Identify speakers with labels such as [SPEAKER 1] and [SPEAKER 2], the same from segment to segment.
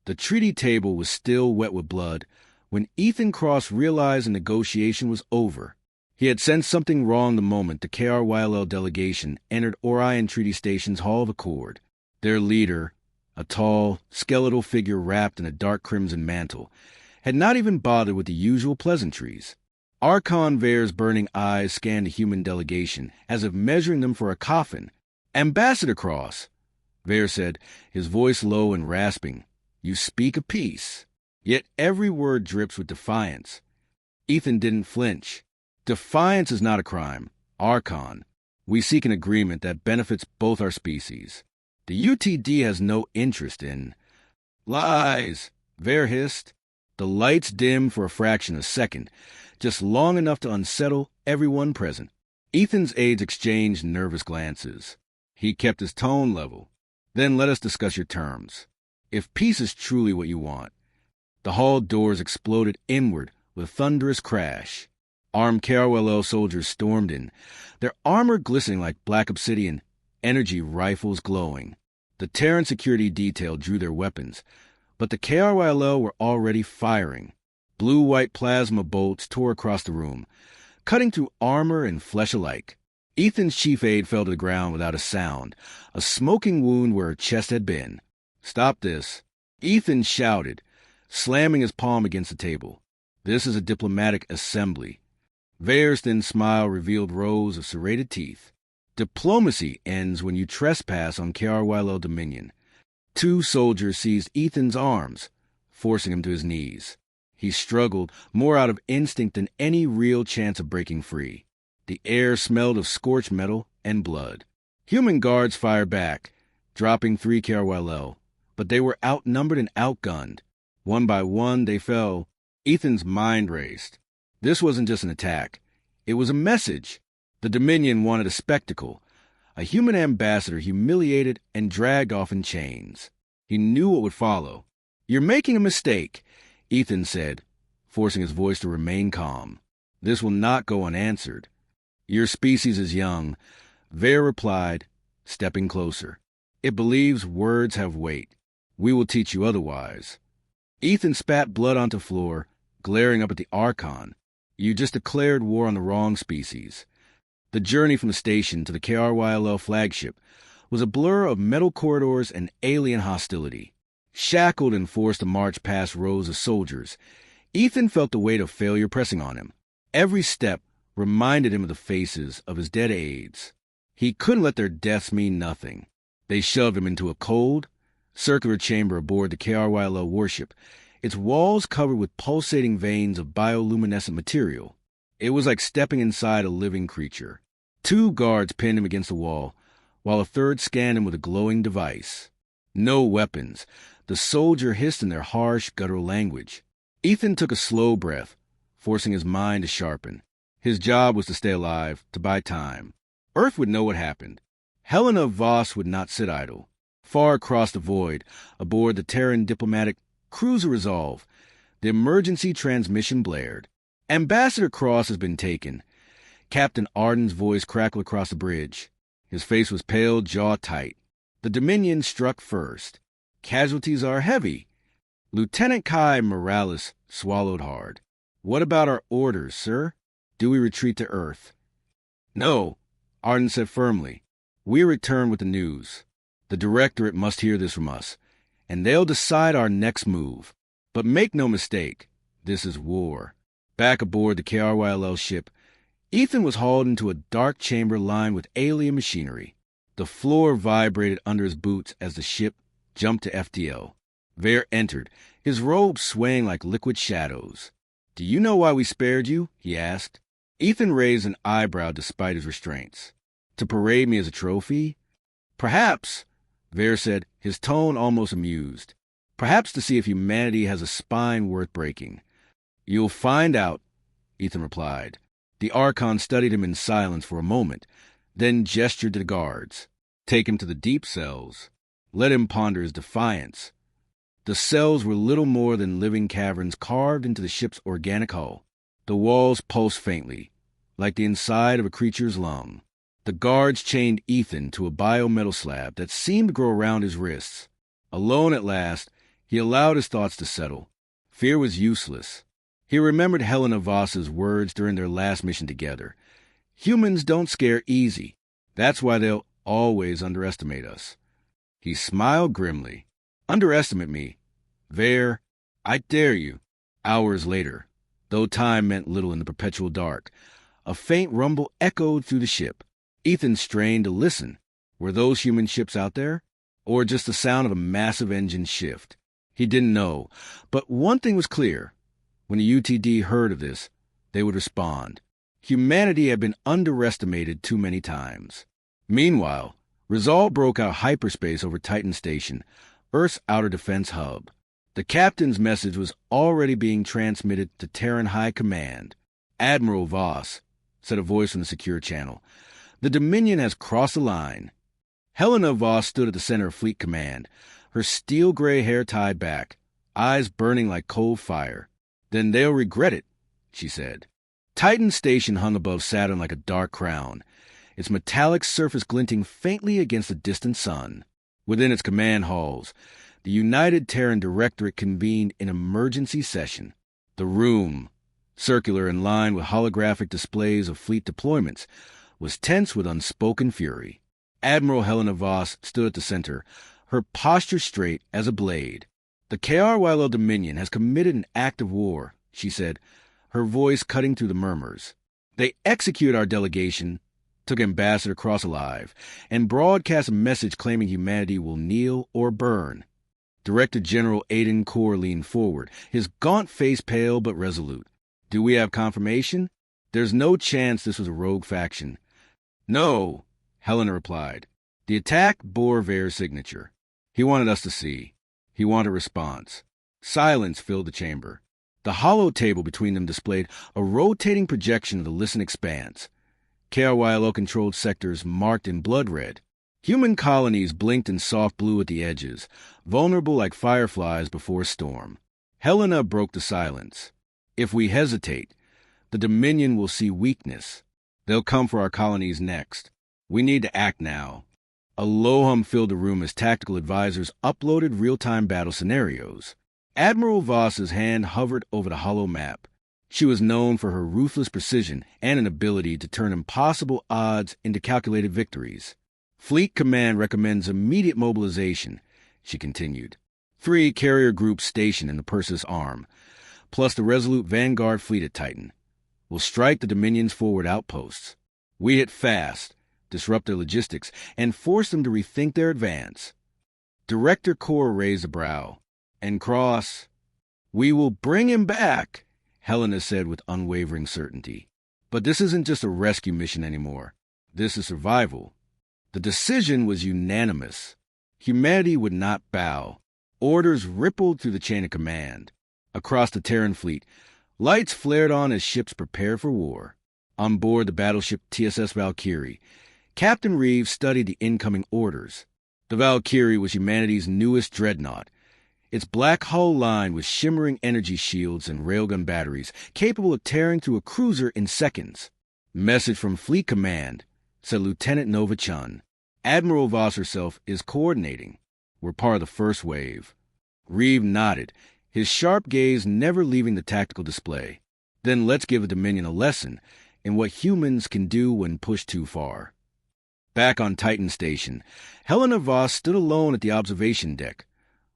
[SPEAKER 1] The treaty table was still wet with blood when Ethan Cross realized the negotiation was over. He had sensed something wrong the moment the KRYLL delegation entered Orion Treaty Station's Hall of Accord. Their leader, a tall, skeletal figure wrapped in a dark crimson mantle, had not even bothered with the usual pleasantries. Archon Vare's burning eyes scanned the human delegation, as if measuring them for a coffin. "Ambassador Cross," Vare said, his voice low and rasping, "you speak of peace." Yet every word drips with defiance. Ethan didn't flinch. "Defiance is not a crime. Archon, we seek an agreement that benefits both our species. The UTD has no interest in—" "Lies," Vare hissed. The lights dimmed for a fraction of a second, just long enough to unsettle everyone present. Ethan's aides exchanged nervous glances. He kept his tone level. "Then let us discuss your terms. If peace is truly what you want." The hall doors exploded inward with a thunderous crash. Armed KRLL soldiers stormed in, their armor glistening like black obsidian, energy rifles glowing. The Terran security detail drew their weapons, but the KRYLL were already firing. Blue-white plasma bolts tore across the room, cutting through armor and flesh alike. Ethan's chief aide fell to the ground without a sound, a smoking wound where her chest had been. "Stop this," Ethan shouted, slamming his palm against the table. "This is a diplomatic assembly." Vare's thin smile revealed rows of serrated teeth. "Diplomacy ends when you trespass on KRYLL dominion." Two soldiers seized Ethan's arms, forcing him to his knees. He struggled, more out of instinct than any real chance of breaking free. The air smelled of scorched metal and blood. Human guards fired back, dropping 3 KRYLL, but they were outnumbered and outgunned. One by one, they fell. Ethan's mind raced. This wasn't just an attack. It was a message. The Dominion wanted a spectacle. A human ambassador humiliated and dragged off in chains. He knew what would follow. "You're making a mistake," Ethan said, forcing his voice to remain calm. "This will not go unanswered." "Your species is young," Vare replied, stepping closer. "It believes words have weight. We will teach you otherwise." Ethan spat blood onto the floor, glaring up at the Archon. "You just declared war on the wrong species." The journey from the station to the KRYLL flagship was a blur of metal corridors and alien hostility. Shackled and forced to march past rows of soldiers, Ethan felt the weight of failure pressing on him. Every step reminded him of the faces of his dead aides. He couldn't let their deaths mean nothing. They shoved him into a cold, circular chamber aboard the KRYLL warship, its walls covered with pulsating veins of bioluminescent material. It was like stepping inside a living creature. 2 guards pinned him against the wall, while a third scanned him with a glowing device. No weapons. The soldier hissed in their harsh, guttural language. Ethan took a slow breath, forcing his mind to sharpen. His job was to stay alive, to buy time. Earth would know what happened. Helena Voss would not sit idle. Far across the void, aboard the Terran diplomatic Cruiser Resolve, the emergency transmission blared. "Ambassador Cross has been taken." Captain Arden's voice crackled across the bridge. His face was pale, jaw tight. "The Dominion struck first. Casualties are heavy." Lieutenant Kai Morales swallowed hard. "What about our orders, sir? Do we retreat to Earth?" "No," Arden said firmly. "We return with the news. The Directorate must hear this from us, and they'll decide our next move. But make no mistake, this is war." Back aboard the KRYLL ship, Ethan was hauled into a dark chamber lined with alien machinery. The floor vibrated under his boots as the ship jumped to FTL. Vare entered, his robes swaying like liquid shadows. "Do you know why we spared you?" he asked. Ethan raised an eyebrow despite his restraints. "To parade me as a trophy?" "Perhaps," Vare said, his tone almost amused. "Perhaps to see if humanity has a spine worth breaking." "You'll find out," Ethan replied. The Archon studied him in silence for a moment, then gestured to the guards. "Take him to the deep cells. Let him ponder his defiance." The cells were little more than living caverns carved into the ship's organic hull. The walls pulsed faintly, like the inside of a creature's lung. The guards chained Ethan to a biometal slab that seemed to grow around his wrists. Alone at last, He allowed his thoughts to settle. Fear was useless. He remembered Helena Voss's words during their last mission together. Humans don't scare easy. That's why they'll always underestimate us. He smiled grimly. Underestimate me? Ver, I dare you. Hours later, though time meant little in the perpetual dark, a faint rumble echoed through the ship. Ethan strained to listen. Were those human ships out there? Or just the sound of a massive engine shift? He didn't know, but one thing was clear. When the UTD heard of this, they would respond. Humanity had been underestimated too many times. Meanwhile, Resolve broke out hyperspace over Titan Station, Earth's outer defense hub. The captain's message was already being transmitted to Terran High Command. Admiral Voss, said a voice from the secure channel, the Dominion has crossed the line. Helena Voss stood at the center of Fleet Command, her steel-gray hair tied back, eyes burning like cold fire. Then they'll regret it, she said. Titan Station hung above Saturn like a dark crown, its metallic surface glinting faintly against the distant sun. Within its command halls, the United Terran Directorate convened an emergency session. The room, circular and lined with holographic displays of fleet deployments, was tense with unspoken fury. Admiral Helena Voss stood at the center, her posture straight as a blade. The KRYL Dominion has committed an act of war, she said, her voice cutting through the murmurs. They executed our delegation, took Ambassador Cross alive, and broadcast a message claiming humanity will kneel or burn. Director General Aiden Core leaned forward, his gaunt face pale but resolute. Do we have confirmation? There's no chance this was a rogue faction. No, Helena replied. The attack bore Ver's signature. He wanted us to see. He wanted a response. Silence filled the chamber. The hollow table between them displayed a rotating projection of the Listen Expanse. KRYL-controlled sectors marked in blood red. Human colonies blinked in soft blue at the edges, vulnerable like fireflies before a storm. Helena broke the silence. If we hesitate, the Dominion will see weakness. They'll come for our colonies next. We need to act now. A low hum filled the room as tactical advisors uploaded real-time battle scenarios. Admiral Voss's hand hovered over the hollow map. She was known for her ruthless precision and an ability to turn impossible odds into calculated victories. Fleet Command recommends immediate mobilization, she continued. 3 carrier groups stationed in the Perseus Arm, plus the Resolute Vanguard fleet at Titan, will strike the Dominion's forward outposts. We hit fast, disrupt their logistics, and force them to rethink their advance. Director Core raised a brow. And Cross, we will bring him back, Helena said with unwavering certainty. But this isn't just a rescue mission anymore. This is survival. The decision was unanimous. Humanity would not bow. Orders rippled through the chain of command. Across the Terran fleet, lights flared on as ships prepared for war. On board the battleship TSS Valkyrie, Captain Reeves studied the incoming orders. The Valkyrie was humanity's newest dreadnought, its black hull lined with shimmering energy shields and railgun batteries, capable of tearing through a cruiser in seconds. Message from Fleet Command, said Lieutenant Nova Chun. Admiral Voss herself is coordinating. We're part of the first wave. Reeve nodded, his sharp gaze never leaving the tactical display. Then let's give the Dominion a lesson in what humans can do when pushed too far. Back on Titan Station, Helena Voss stood alone at the observation deck,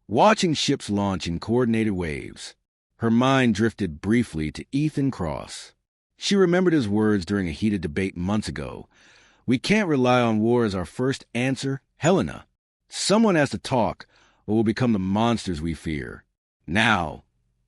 [SPEAKER 1] watching ships launch in coordinated waves. Her mind drifted briefly to Ethan Cross. She remembered his words during a heated debate months ago. We can't rely on war as our first answer, Helena. Someone has to talk, or we'll become the monsters we fear. Now.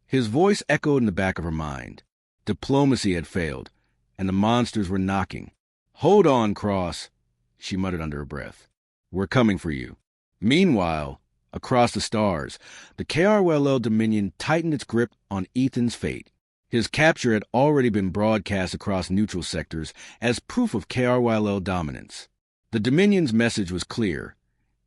[SPEAKER 1] His voice echoed in the back of her mind. Diplomacy had failed, and the monsters were knocking. Hold on, Cross, she muttered under her breath. We're coming for you. Meanwhile, across the stars, the KRYL Dominion tightened its grip on Ethan's fate. His capture had already been broadcast across neutral sectors as proof of KRYL dominance. The Dominion's message was clear.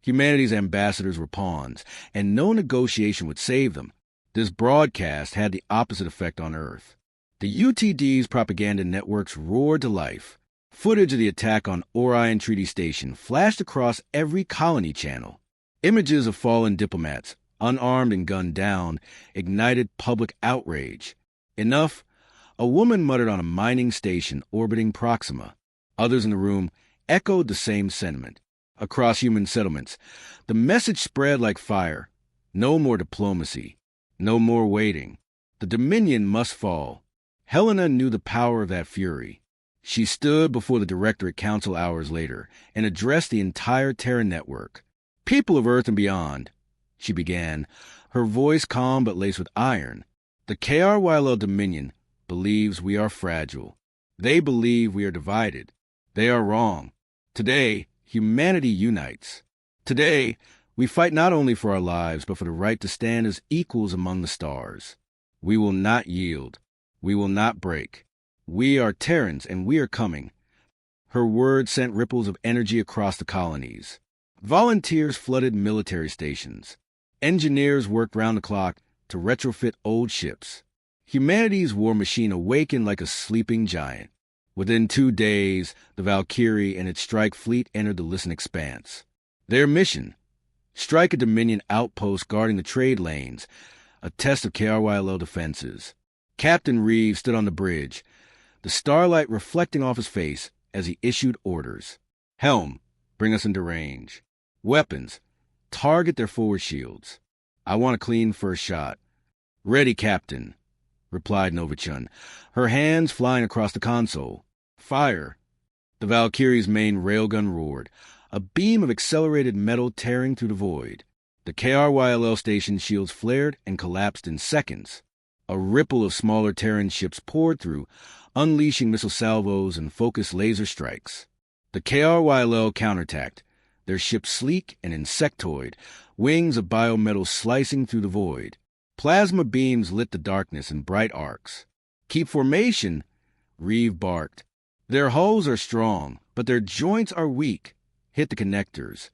[SPEAKER 1] Humanity's ambassadors were pawns, and no negotiation would save them. This broadcast had the opposite effect on Earth. The UTD's propaganda networks roared to life. Footage of the attack on Orion Treaty Station flashed across every colony channel. Images of fallen diplomats, unarmed and gunned down, ignited public outrage. Enough, a woman muttered on a mining station orbiting Proxima. Others in the room echoed the same sentiment. Across human settlements, the message spread like fire. No more diplomacy. No more waiting. The Dominion must fall. Helena knew the power of that fury. She stood before the Directorate Council hours later and addressed the entire Terran network. "People of Earth and beyond," she began, her voice calm but laced with iron. "The KRYL Dominion believes we are fragile. They believe we are divided. They are wrong. Today, humanity unites. Today, we fight not only for our lives, but for the right to stand as equals among the stars. We will not yield. We will not break. We are Terrans, and we are coming." Her words sent ripples of energy across the colonies. Volunteers flooded military stations. Engineers worked round the clock to retrofit old ships. Humanity's war machine awakened like a sleeping giant. Within 2 days, the Valkyrie and its strike fleet entered the Listen Expanse. Their mission: strike a Dominion outpost guarding the trade lanes, a test of KRYL defenses. Captain Reeves stood on the bridge, the starlight reflecting off his face as he issued orders. "Helm, bring us into range. Weapons, target their forward shields. I want a clean first shot." "Ready, Captain," replied Novachun, her hands flying across the console. "Fire." The Valkyrie's main railgun roared, a beam of accelerated metal tearing through the void. The KRYL station shields flared and collapsed in seconds. A ripple of smaller Terran ships poured through, unleashing missile salvos and focused laser strikes. The KRYL counterattacked, their ships sleek and insectoid, wings of biometal slicing through the void. Plasma beams lit the darkness in bright arcs. "Keep formation," Reeve barked. "Their hulls are strong, but their joints are weak. Hit the connectors."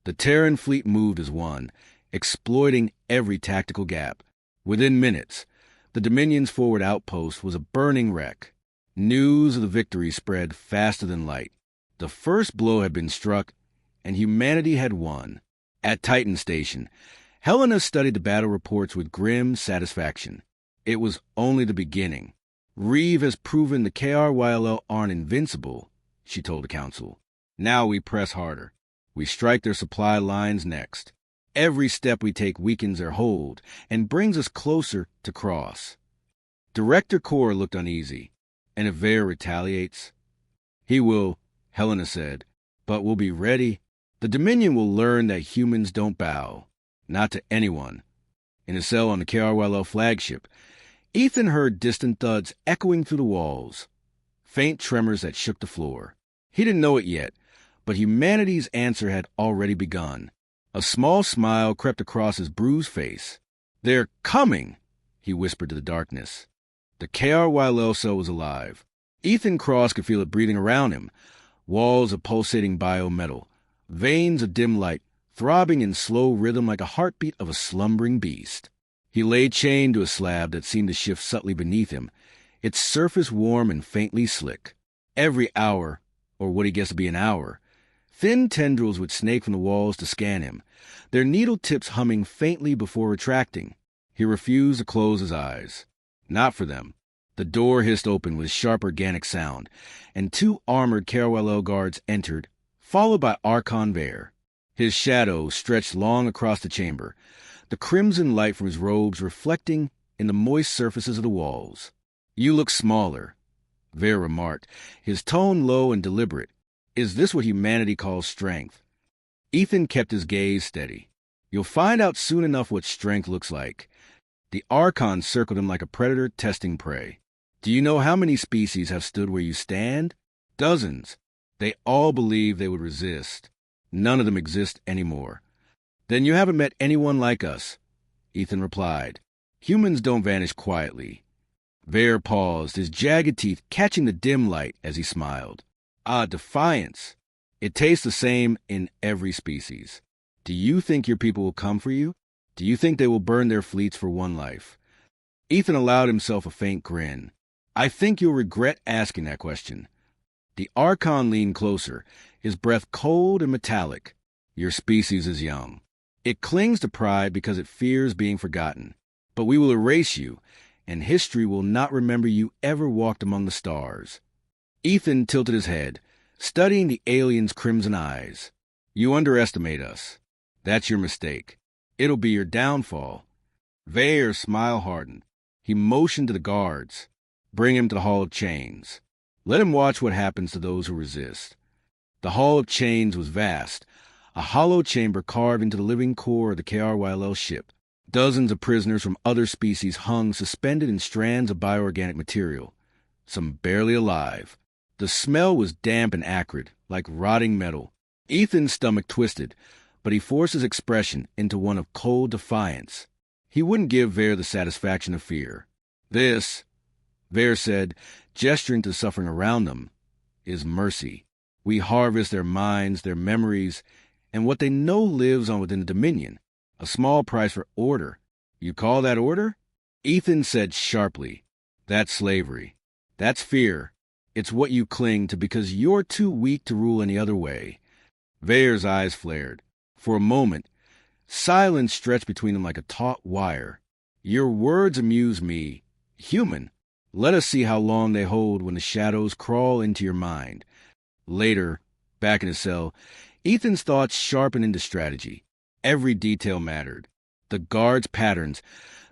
[SPEAKER 1] The Terran fleet moved as one, exploiting every tactical gap. Within minutes, the Dominion's forward outpost was a burning wreck. News of the victory spread faster than light. The first blow had been struck, and humanity had won. At Titan Station, Helena studied the battle reports with grim satisfaction. It was only the beginning. "Reeve has proven the KRYL aren't invincible," she told the Council. "Now we press harder. We strike their supply lines next. Every step we take weakens their hold and brings us closer to cross." Director Kor looked uneasy. "And if Vare retaliates?" "He will," Helena said, "but we'll be ready. The Dominion will learn that humans don't bow. Not to anyone." In a cell on the KRYL flagship, Ethan heard distant thuds echoing through the walls, faint tremors that shook the floor. He didn't know it yet, but humanity's answer had already begun. A small smile crept across his bruised face. "They're coming," he whispered to the darkness. The KRYL cell was alive. Ethan Cross could feel it breathing around him. Walls of pulsating biometal, veins of dim light, throbbing in slow rhythm like a heartbeat of a slumbering beast. He lay chained to a slab that seemed to shift subtly beneath him, its surface warm and faintly slick. Every hour, or what he guessed to be an hour, thin tendrils would snake from the walls to scan him, their needle tips humming faintly before retracting. He refused to close his eyes. Not for them. The door hissed open with sharp organic sound, and 2 armored KRYL guards entered, followed by Archon Vare. His shadow stretched long across the chamber, the crimson light from his robes reflecting in the moist surfaces of the walls. "You look smaller," Vare remarked, his tone low and deliberate. "Is this what humanity calls strength?" Ethan kept his gaze steady. "You'll find out soon enough what strength looks like." The Archon circled him like a predator testing prey. "Do you know how many species have stood where you stand? Dozens. They all believe they would resist. None of them exist anymore." "Then you haven't met anyone like us," Ethan replied. "Humans don't vanish quietly." Vare paused, his jagged teeth catching the dim light as he smiled. "Ah, defiance. It tastes the same in every species. Do you think your people will come for you? Do you think they will burn their fleets for one life?" Ethan allowed himself a faint grin. "I think you'll regret asking that question." The Archon leaned closer, his breath cold and metallic. "Your species is young. It clings to pride because it fears being forgotten. But we will erase you, and history will not remember you ever walked among the stars. Ethan tilted his head, studying the alien's crimson eyes. You underestimate us. That's your mistake. It'll be your downfall. Vair's smile hardened. He motioned to the guards. Bring him to the Hall of Chains. Let him watch what happens to those who resist. The Hall of Chains was vast, a hollow chamber carved into the living core of the KRYL ship. Dozens of prisoners from other species hung suspended in strands of bioorganic material, some barely alive. The smell was damp and acrid, like rotting metal. Ethan's stomach twisted, but he forced his expression into one of cold defiance. He wouldn't give Vair the satisfaction of fear. This, Vair said, gesturing to the suffering around them, is mercy. We harvest their minds, their memories, and what they know lives on within the Dominion. A small price for order. You call that order? Ethan said sharply, that's slavery. That's fear. It's what you cling to because you're too weak to rule any other way. Vair's eyes flared. For a moment, silence stretched between them like a taut wire. Your words amuse me. Human. Let us see how long they hold when the shadows crawl into your mind. Later, back in his cell, Ethan's thoughts sharpened into strategy. Every detail mattered. The guards' patterns,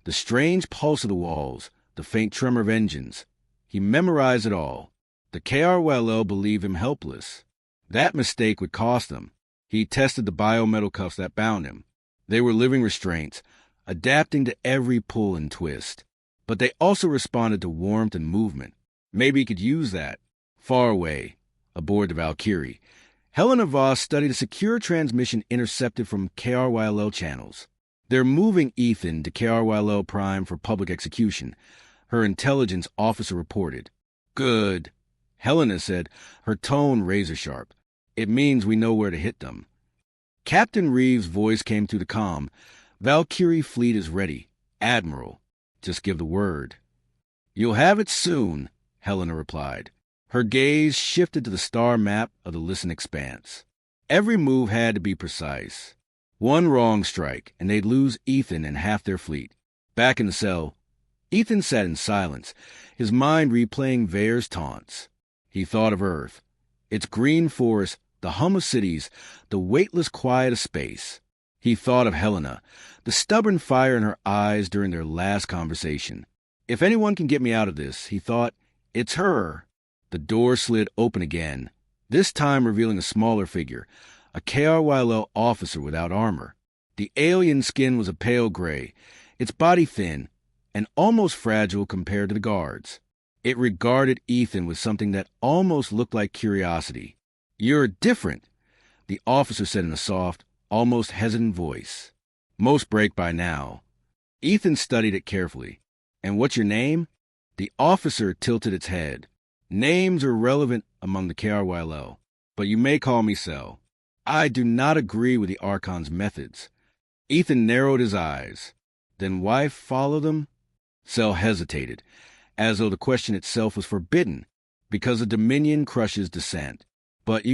[SPEAKER 1] the strange pulse of the walls, the faint tremor of engines. He memorized it all. The KRYL believed him helpless. That mistake would cost them. He tested the biometal cuffs that bound him. They were living restraints, adapting to every pull and twist. But they also responded to warmth and movement. Maybe he could use that. Far away, aboard the Valkyrie, Helena Voss studied a secure transmission intercepted from KRYL channels. They're moving Ethan to KRYL Prime for public execution, her intelligence officer reported. Good, Helena said, her tone razor-sharp. It means we know where to hit them. Captain Reeves' voice came through the comm. Valkyrie fleet is ready. Admiral, just give the word. You'll have it soon, Helena replied. Her gaze shifted to the star map of the Listen Expanse. Every move had to be precise. One wrong strike, and they'd lose Ethan and half their fleet. Back in the cell, Ethan sat in silence, his mind replaying Vair's taunts. He thought of Earth, its green forest, the hum of cities, the weightless quiet of space. He thought of Helena, the stubborn fire in her eyes during their last conversation. If anyone can get me out of this, he thought, it's her. The door slid open again, this time revealing a smaller figure, a KRYL officer without armor. The alien skin was a pale gray, its body thin, and almost fragile compared to the guards. It regarded Ethan with something that almost looked like curiosity. You're different, the officer said in a soft, almost hesitant voice. Most break by now. Ethan studied it carefully. And what's your name? The officer tilted its head. Names are relevant among the KRYL, but you may call me Cell. I do not agree with the Archon's methods. Ethan narrowed his eyes. Then why follow them? Cell hesitated, as though the question itself was forbidden, because the Dominion crushes dissent. But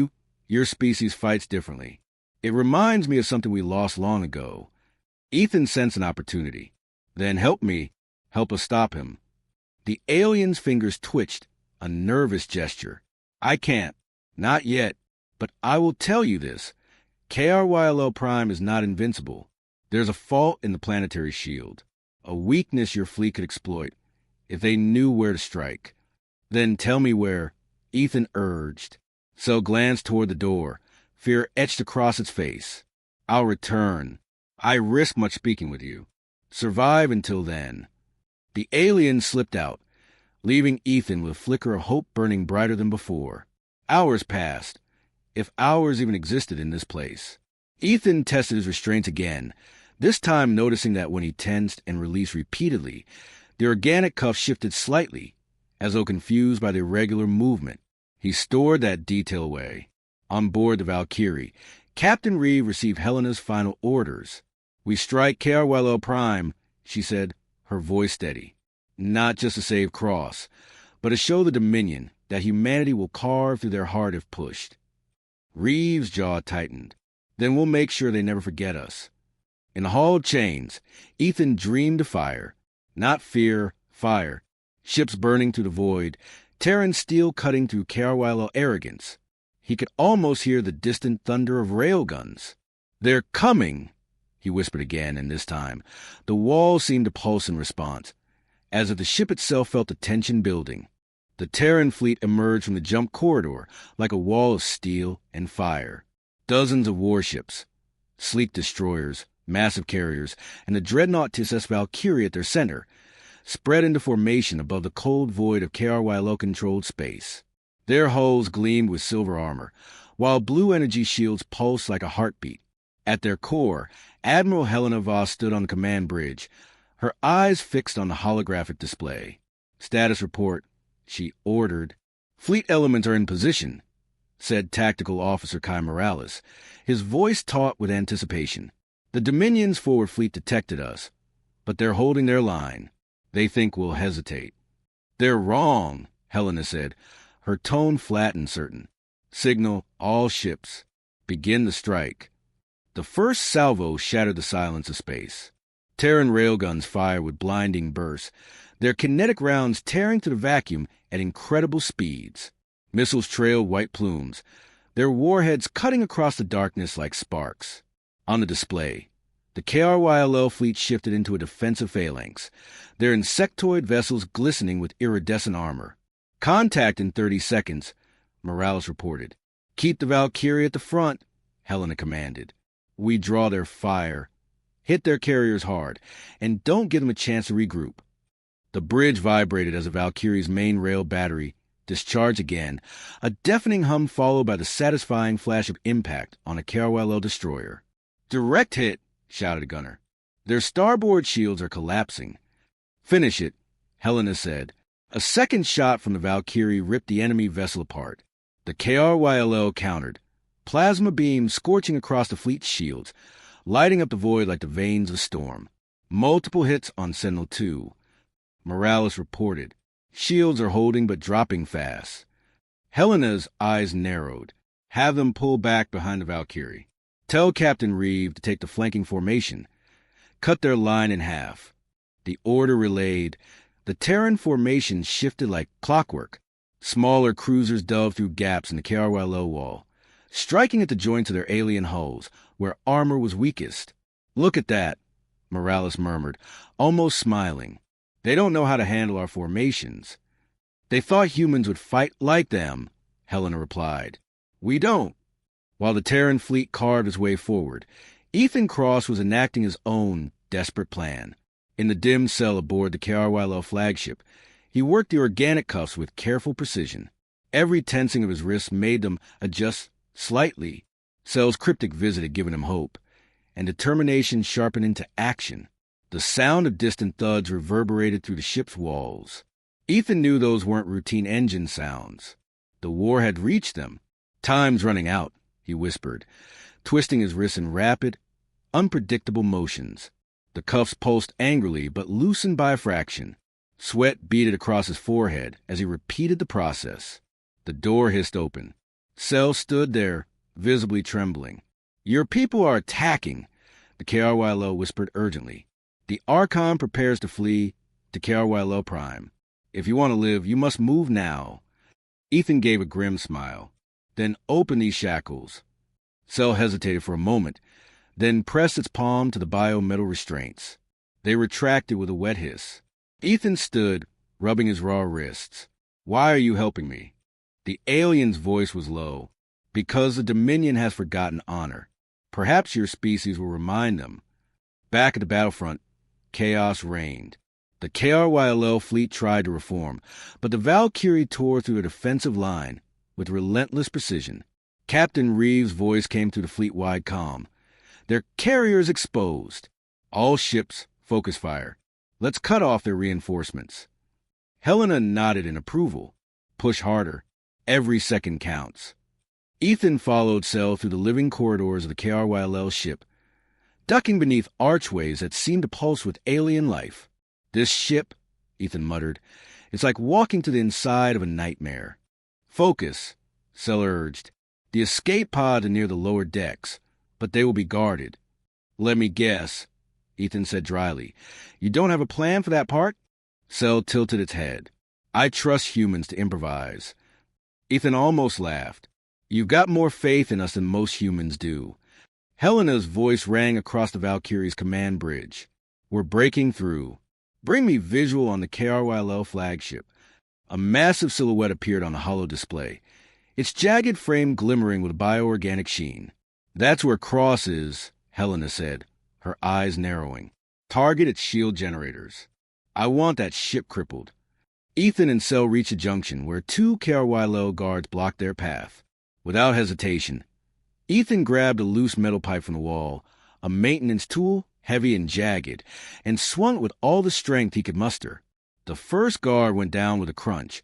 [SPEAKER 1] your species fights differently. It reminds me of something we lost long ago. Ethan sensed an opportunity. Then help us stop him. The alien's fingers twitched, a nervous gesture. I can't. Not yet. But I will tell you this. KRYL Prime is not invincible. There's a fault in the planetary shield. A weakness your fleet could exploit, if they knew where to strike. Then tell me where, Ethan urged. Cell glanced toward the door, fear etched across its face. I'll return. I risk much speaking with you. Survive until then. The alien slipped out, leaving Ethan with a flicker of hope burning brighter than before. Hours passed, if hours even existed in this place. Ethan tested his restraints again, this time noticing that when he tensed and released repeatedly, the organic cuff shifted slightly, as though confused by the irregular movement. He stored that detail away. On board the Valkyrie, Captain Reeve received Helena's final orders. We strike KRYL Prime, she said, her voice steady. Not just to save Cross, but to show the Dominion that humanity will carve through their heart if pushed. Reeves' jaw tightened. Then we'll make sure they never forget us. In the hauled chains, Ethan dreamed of fire. Not fear, fire. Ships burning through the void, Terran steel cutting through Carwilo arrogance. He could almost hear the distant thunder of railguns. "They're coming," he whispered again, and this time the walls seemed to pulse in response, as if the ship itself felt the tension building. The Terran fleet emerged from the jump corridor like a wall of steel and fire. Dozens of warships, sleek destroyers, massive carriers, and the dreadnought SS Valkyrie at their center, spread into formation above the cold void of KRYLO-controlled space. Their hulls gleamed with silver armor, while blue energy shields pulsed like a heartbeat. At their core, Admiral Helena Voss stood on the command bridge, her eyes fixed on the holographic display. "Status report," she ordered. "Fleet elements are in position," said Tactical Officer Kai Morales, his voice taut with anticipation. "The Dominion's forward fleet detected us, but they're holding their line. They think we'll hesitate." "They're wrong," Helena said, her tone flat and certain. "Signal all ships. Begin the strike." The first salvo shattered the silence of space. Terran railguns fired with blinding bursts, their kinetic rounds tearing through the vacuum at incredible speeds. Missiles trailed white plumes, their warheads cutting across the darkness like sparks. On the display, the KRYLO fleet shifted into a defensive phalanx, their insectoid vessels glistening with iridescent armor. "Contact in 30 seconds, Morales reported. "Keep the Valkyrie at the front," Helena commanded. "We draw their fire. Hit their carriers hard, and don't give them a chance to regroup." The bridge vibrated as the Valkyrie's main rail battery discharged again, a deafening hum followed by the satisfying flash of impact on a KRYLO destroyer. "Direct hit," shouted a gunner. "Their starboard shields are collapsing." "Finish it," Helena said. A second shot from the Valkyrie ripped the enemy vessel apart. The KRYLO countered, plasma beams scorching across the fleet's shields, lighting up the void like the veins of storm. "Multiple hits on Sentinel-2," Morales reported. "Shields are holding but dropping fast." Helena's eyes narrowed. "Have them pull back behind the Valkyrie. Tell Captain Reeve to take the flanking formation. Cut their line in half." The order relayed. The Terran formation shifted like clockwork. Smaller cruisers dove through gaps in the KRYLO wall, striking at the joints of their alien hulls, where armor was weakest. "Look at that," Morales murmured, almost smiling. "They don't know how to handle our formations." "They thought humans would fight like them," Helena replied. "We don't." While the Terran fleet carved its way forward, Ethan Cross was enacting his own desperate plan. In the dim cell aboard the KRYLO flagship, he worked the organic cuffs with careful precision. Every tensing of his wrists made them adjust slightly. Cell's cryptic visit had given him hope, and determination sharpened into action. The sound of distant thuds reverberated through the ship's walls. Ethan knew those weren't routine engine sounds. The war had reached them. "Time's running out," he whispered, twisting his wrists in rapid, unpredictable motions. The cuffs pulsed angrily, but loosened by a fraction. Sweat beaded across his forehead as he repeated the process. The door hissed open. Cell stood there, visibly trembling. "Your people are attacking," the KRYLO whispered urgently. "The Archon prepares to flee to KRYLO Prime. If you want to live, you must move now." Ethan gave a grim smile. "Then open these shackles." Cell hesitated for a moment, then pressed its palm to the biometal restraints. They retracted with a wet hiss. Ethan stood, rubbing his raw wrists. "Why are you helping me?" The alien's voice was low. "Because the Dominion has forgotten honor. Perhaps your species will remind them." Back at the battlefront, chaos reigned. The KRYLO fleet tried to reform, but the Valkyrie tore through a defensive line with relentless precision. Captain Reeves' voice came through the fleet-wide comm. "Their carriers exposed. All ships, focus fire. Let's cut off their reinforcements." Helena nodded in approval. "Push harder. Every second counts." Ethan followed Cell through the living corridors of the KRYL ship, ducking beneath archways that seemed to pulse with alien life. "This ship," Ethan muttered, "it's like walking to the inside of a nightmare." "Focus," Cell urged. "The escape pods are near the lower decks, but they will be guarded. Let me guess, Ethan said dryly. You don't have a plan for that part? Cell tilted its head. I trust humans to improvise. Ethan almost laughed. You've got more faith in us than most humans do. Helena's voice rang across the Valkyrie's command bridge. We're breaking through. Bring me visual on the KRYL flagship. A massive silhouette appeared on the holo display, its jagged frame glimmering with bioorganic sheen. That's where Cross is, Helena said, her eyes narrowing. Target its shield generators. I want that ship crippled. Ethan and Cell reached a junction where two KRYL guards blocked their path. Without hesitation, Ethan grabbed a loose metal pipe from the wall, a maintenance tool, heavy and jagged, and swung it with all the strength he could muster. The first guard went down with a crunch,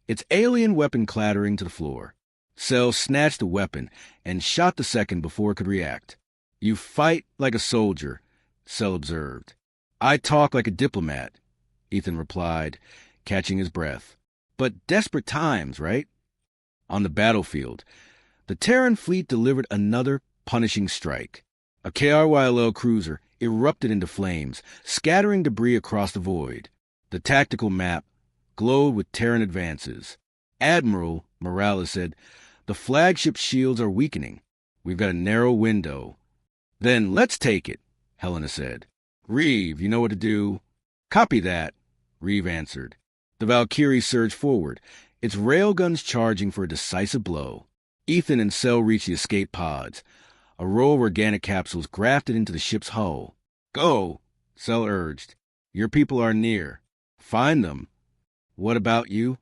[SPEAKER 1] its alien weapon clattering to the floor. Cell snatched the weapon and shot the second before it could react. You fight like a soldier, Cell observed. I talk like a diplomat, Ethan replied, catching his breath. But desperate times, right? On the battlefield, the Terran fleet delivered another punishing strike. A KRYL cruiser erupted into flames, scattering debris across the void. The tactical map glowed with Terran advances. Admiral Morales said, the flagship shields are weakening. We've got a narrow window. Then let's take it, Helena said. Reeve, you know what to do. Copy that, Reeve answered. The Valkyrie surged forward, its railguns charging for a decisive blow. Ethan and Cell reached the escape pods, a row of organic capsules grafted into the ship's hull. Go, Cell urged. Your people are near. Find them. What about you?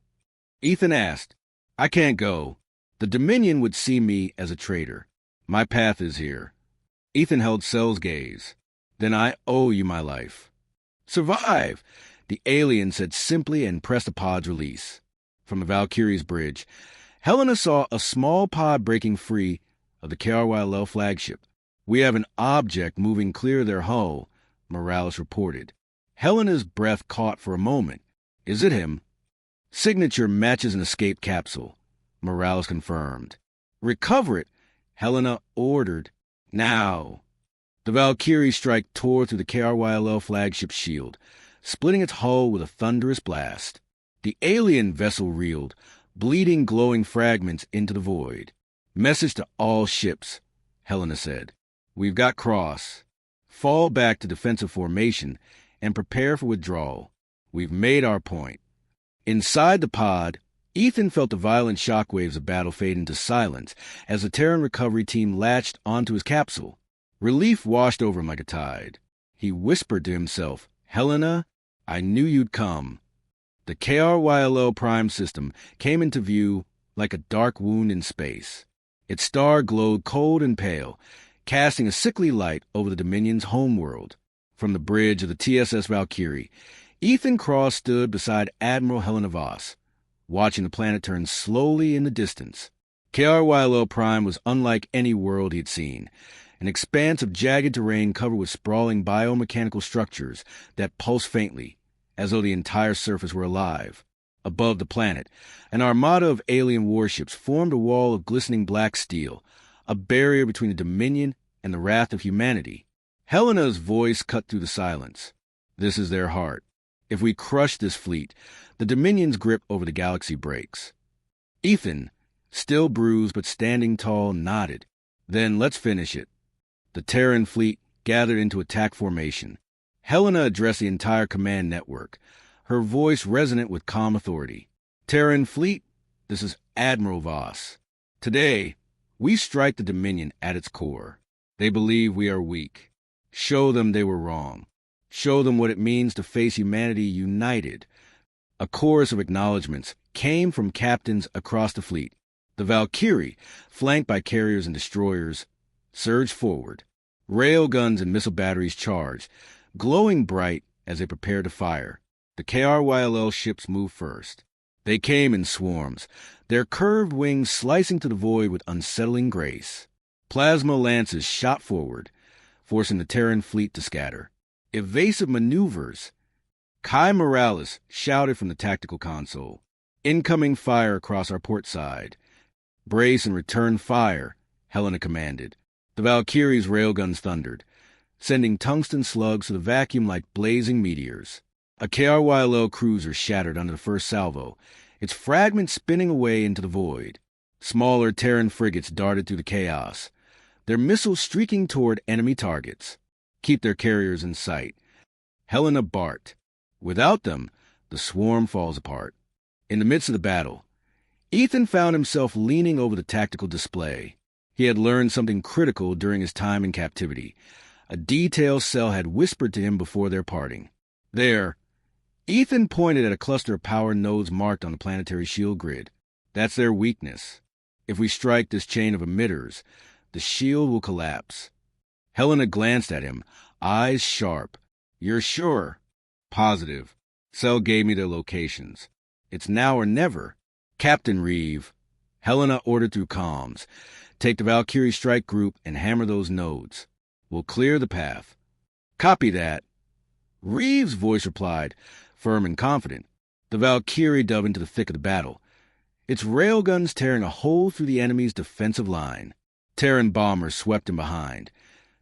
[SPEAKER 1] Ethan asked. I can't go. The Dominion would see me as a traitor. My path is here. Ethan held Cell's gaze. Then I owe you my life. Survive, the alien said simply and pressed the pod's release. From the Valkyrie's bridge, Helena saw a small pod breaking free of the KRYL flagship. We have an object moving clear of their hull, Morales reported. Helena's breath caught for a moment. Is it him? Signature matches an escape capsule, Morales confirmed. Recover it, Helena ordered. Now. The Valkyrie strike tore through the KRYL flagship shield, splitting its hull with a thunderous blast. The alien vessel reeled, bleeding glowing fragments into the void. Message to all ships, Helena said. We've got Cross. Fall back to defensive formation and prepare for withdrawal. We've made our point. Inside the pod, Ethan felt the violent shockwaves of battle fade into silence as the Terran recovery team latched onto his capsule. Relief washed over him like a tide. He whispered to himself, Helena, I knew you'd come. The KRYL prime system came into view like a dark wound in space. Its star glowed cold and pale, casting a sickly light over the Dominion's homeworld. From the bridge of the TSS Valkyrie, Ethan Cross stood beside Admiral Helena Voss, watching the planet turn slowly in the distance. KRYL Prime was unlike any world he'd seen, an expanse of jagged terrain covered with sprawling biomechanical structures that pulsed faintly, as though the entire surface were alive. Above the planet, an armada of alien warships formed a wall of glistening black steel, a barrier between the Dominion and the wrath of humanity. Helena's voice cut through the silence. This is their heart. If we crush this fleet, the Dominion's grip over the galaxy breaks. Ethan, still bruised but standing tall, nodded. Then let's finish it. The Terran fleet gathered into attack formation. Helena addressed the entire command network, her voice resonant with calm authority. Terran fleet, this is Admiral Voss. Today, we strike the Dominion at its core. They believe we are weak. Show them they were wrong. Show them what it means to face humanity united. A chorus of acknowledgments came from captains across the fleet. The Valkyrie, flanked by carriers and destroyers, surged forward. Railguns and missile batteries charged, glowing bright as they prepared to fire. The KRYL ships moved first. They came in swarms, their curved wings slicing to the void with unsettling grace. Plasma lances shot forward, forcing the Terran fleet to scatter. Evasive maneuvers. Kai Morales shouted from the tactical console. Incoming fire across our port side. Brace and return fire, Helena commanded. The Valkyrie's railguns thundered. sending tungsten slugs to the vacuum like blazing meteors. A KRYLO cruiser shattered under the first salvo, its fragments spinning away into the void. Smaller Terran frigates darted through the chaos, their missiles streaking toward enemy targets. Keep their carriers in sight. Helena barked. Without them, the swarm falls apart. In the midst of the battle, Ethan found himself leaning over the tactical display. He had learned something critical during his time in captivity. A detail cell had whispered to him before their parting. There, Ethan pointed at a cluster of power nodes marked on the planetary shield grid. That's their weakness. If we strike this chain of emitters, the shield will collapse. Helena glanced at him, eyes sharp. You're sure? Positive. Cell gave me their locations. It's now or never. Captain Reeve, Helena ordered through comms. Take the Valkyrie strike group and hammer those nodes. We'll clear the path. Copy that. Reeve's voice replied, firm and confident. The Valkyrie dove into the thick of the battle, its railguns tearing a hole through the enemy's defensive line. Terran bombers swept in behind,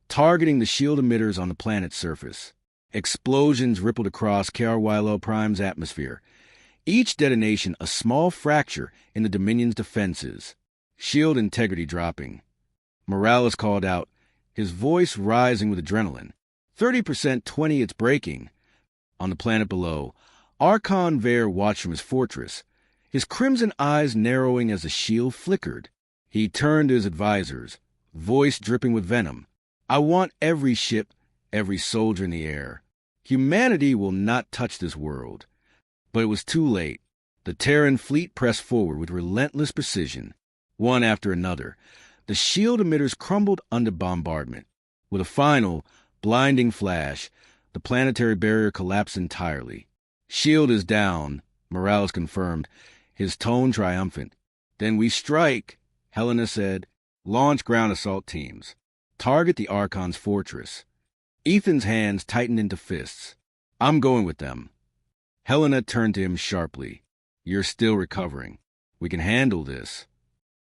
[SPEAKER 1] targeting the shield emitters on the planet's surface. Explosions rippled across KRYLO Prime's atmosphere, each detonation a small fracture in the Dominion's defenses. Shield integrity dropping. Morales called out, his voice rising with adrenaline. 30%, 20, it's breaking. On the planet below, Archon Vare watched from his fortress, his crimson eyes narrowing as the shield flickered. He turned to his advisors, voice dripping with venom. I want every ship, every soldier in the air. Humanity will not touch this world. But it was too late. The Terran fleet pressed forward with relentless precision. One after another, the shield emitters crumbled under bombardment. With a final, blinding flash, the planetary barrier collapsed entirely. Shield is down, Morales confirmed, his tone triumphant. Then we strike, Helena said. Launch ground assault teams. Target the Archon's fortress. Ethan's hands tightened into fists. I'm going with them. Helena turned to him sharply. You're still recovering. We can handle this.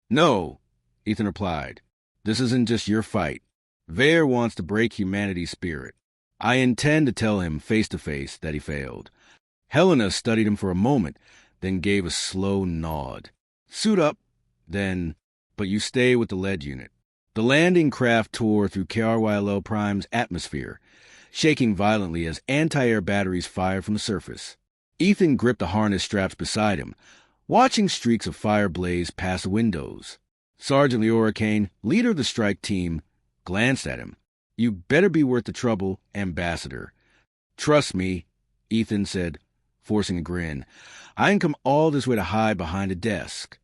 [SPEAKER 1] No, Ethan replied. This isn't just your fight. Vare wants to break humanity's spirit. I intend to tell him face to face that he failed. Helena studied him for a moment, then gave a slow nod. Suit up, then, but you stay with the lead unit. The landing craft tore through KRYLO Prime's atmosphere, shaking violently as anti-air batteries fired from the surface. Ethan gripped the harness straps beside him, watching streaks of fire blaze past the windows. Sergeant Leora Kane, leader of the strike team, glanced at him. You better be worth the trouble, Ambassador. Trust me, Ethan said, forcing a grin. I didn't come all this way to hide behind a desk.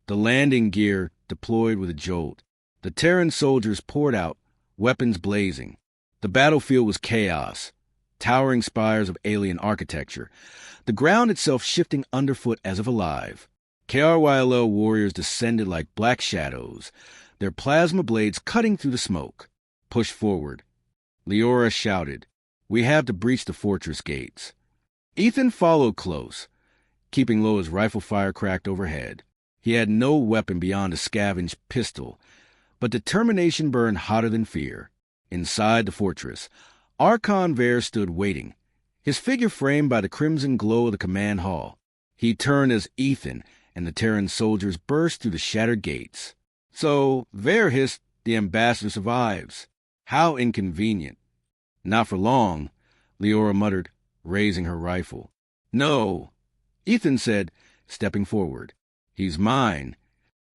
[SPEAKER 1] The landing gear deployed with a jolt. The Terran soldiers poured out, weapons blazing. The battlefield was chaos, towering spires of alien architecture, the ground itself shifting underfoot as if alive. KRYLO warriors descended like black shadows, their plasma blades cutting through the smoke. Push forward. Leora shouted, We have to breach the fortress gates. Ethan followed close, keeping low as rifle fire cracked overhead. He had no weapon beyond a scavenged pistol, but determination burned hotter than fear. Inside the fortress, Archon Vare stood waiting, his figure framed by the crimson glow of the command hall. He turned as Ethan and the Terran soldiers burst through the shattered gates. So, Vare hissed, the ambassador survives. How inconvenient. Not for long, Leora muttered, raising her rifle. No, Ethan said, stepping forward. He's mine.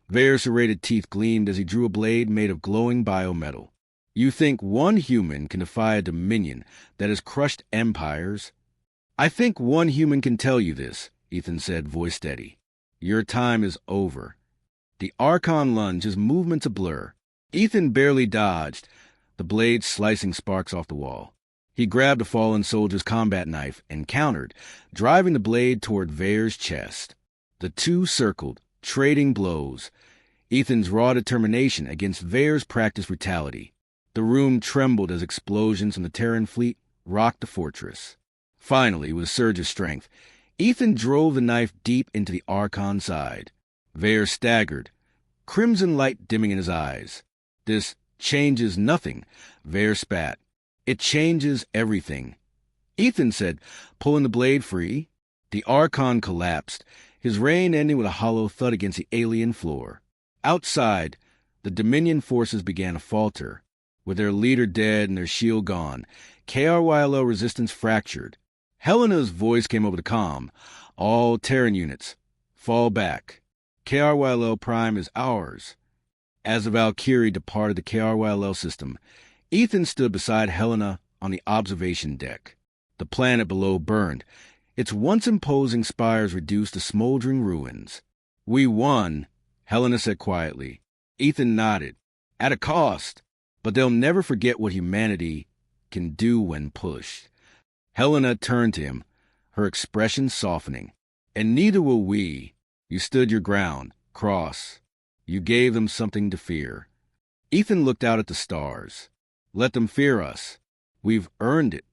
[SPEAKER 1] Vare's serrated teeth gleamed as he drew a blade made of glowing biometal. You think one human can defy a dominion that has crushed empires? I think one human can tell you this, Ethan said, voice steady. Your time is over. The Archon lunged, his movements a blur. Ethan barely dodged, the blade slicing sparks off the wall. He grabbed a fallen soldier's combat knife and countered, driving the blade toward Vare's chest. The two circled, trading blows. Ethan's raw determination against Vare's practiced brutality. The room trembled as explosions from the Terran fleet rocked the fortress. Finally, with a surge of strength, Ethan drove the knife deep into the Archon's side. Vare staggered, crimson light dimming in his eyes. This changes nothing, Vare spat. It changes everything. Ethan said, pulling the blade free. The Archon collapsed, his reign ending with a hollow thud against the alien floor. Outside, the Dominion forces began to falter. With their leader dead and their shield gone, KRYLO resistance fractured. Helena's voice came over the comm. All Terran units, fall back. KRYLO Prime is ours. As the Valkyrie departed the KRYLO system, Ethan stood beside Helena on the observation deck. The planet below burned, its once imposing spires reduced to smoldering ruins. We won, Helena said quietly. Ethan nodded. At a cost, but they'll never forget what humanity can do when pushed. Helena turned to him, her expression softening. And neither will we. You stood your ground, Cross. You gave them something to fear. Ethan looked out at the stars. Let them fear us. We've earned it.